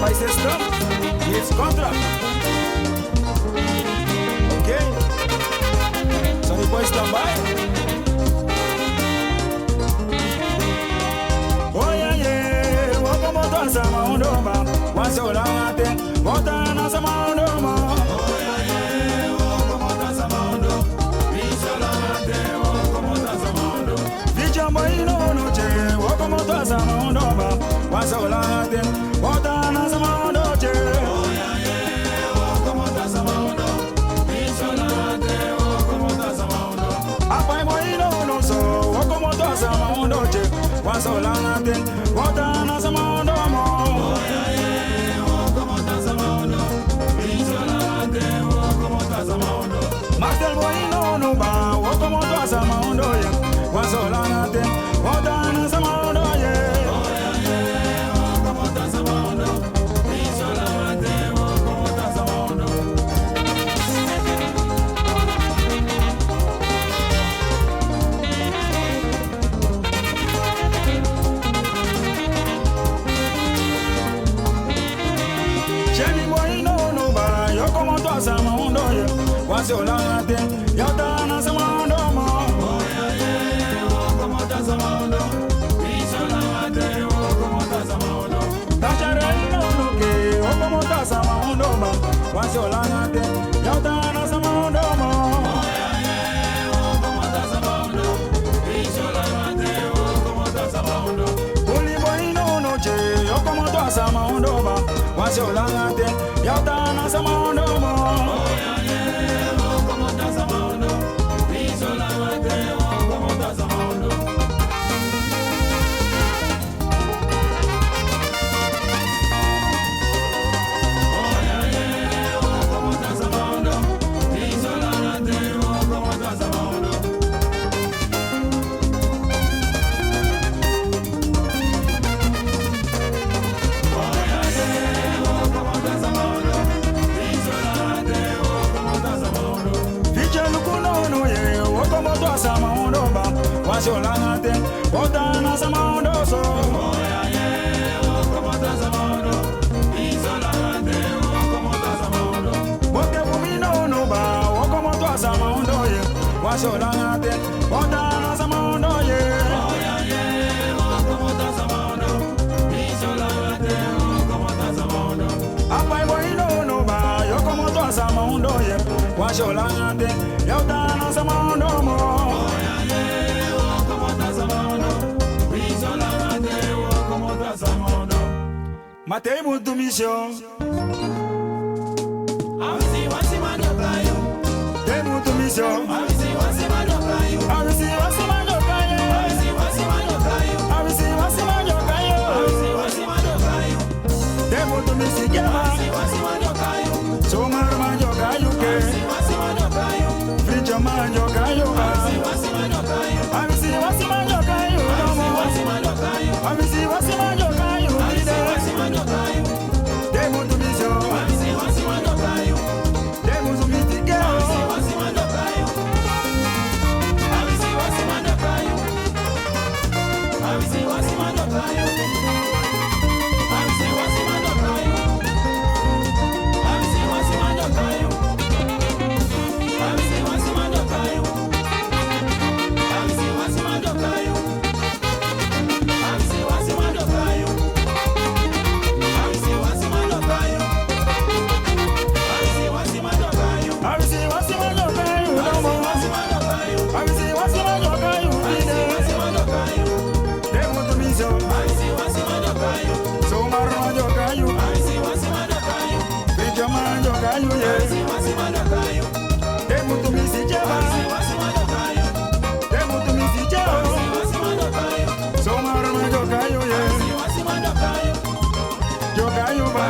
my system, it's contract. Okay? So the boys stand by. Oh yeah, yeah, welcome to Sama Undoma. Once you learn it, what on Sama Undoma. Oh yeah, yeah, welcome to Sama Undoma. Vicha boy no noche, welcome to Sama Undoma. Once you learn it, what on Sama Undoma. Oh yeah, yeah, welcome to Sama Undoma. Vicha learn it, welcome to Sama Undoma. Apai boy no no so, welcome to Sama Undoma. Once you learn it, what on Sama Undoma. Oh yeah, yeah, welcome to Sama Undoma. Vicha learn it, welcome to Sama Undoma. Martel boy no no ba, welcome to Sama Undoma. Once you learn it, what on Sama Undoma. Oh yeah, yeah, welcome to Sama Undoma. Vicha learn it, welcome to Sama Undoma. Jenny boy no no ba, you come to Sama Undoma. Once you learn it, you done Sama Undoma. Oh yeah, yeah, welcome to Sama Undoma. Vicha learn it, welcome to Sama Undoma. Tachare no no ke, welcome to Sama Undoma. Once you learn it, you done Sama Undoma. Oh yeah, yeah, welcome to Sama Undoma. Vicha learn it, welcome to Sama Undoma. Holy boy no no che, you come to Sama Undoma. Once you learn it, you done Sama Undoma. Oh yeah, yeah, welcome to Sama Undoma. Vicha learn it, welcome to Sama Undoma. Oh yeah, yeah, welcome to Sama Undoma. Vicha learn it, welcome to Sama Undoma. Sama Undoma, once you learn it, what on Sama Undoma. Oh yeah, yeah, welcome to Sama Undoma. Vicha learn it, welcome to Sama Undoma. What the woman no ba, welcome to Sama Undoma. Once you learn it, what on Sama Undoma. Oh yeah, yeah, welcome to Sama Undoma. Vicha learn it, welcome to Sama Undoma. Apai boy no ba, you come to Sama Undoma. Once you learn it, you done Sama Undoma. Matei muito mission. Avisi wasi manyokayo. Tem muito mission. Avisi wasi manyokayo. Avisi wasi manyokayo. Avisi wasi manyokayo. Avisi wasi manyokayo. Avisi wasi manyokayo. Tem muito mission. Avisi wasi manyokayo. Somar manyokayo ke. Avisi wasi manyokayo. Fricha manyokayo. Avisi wasi manyokayo. Avisi wasi manyokayo. Avisi wasi manyokayo. Avisi wasi manyokayo. Temos um visão, avisi wasi manyokayo. Temos um mitigão, avisi wasi manyokayo. Avisi wasi manyokayo. Avisi wasi manyokayo. Avisi wasi manyokayo. Avisi wasi manyokayo. Avisi wasi manyokayo. Avisi wasi manyokayo. Avisi wasi manyokayo. Jogayo ba,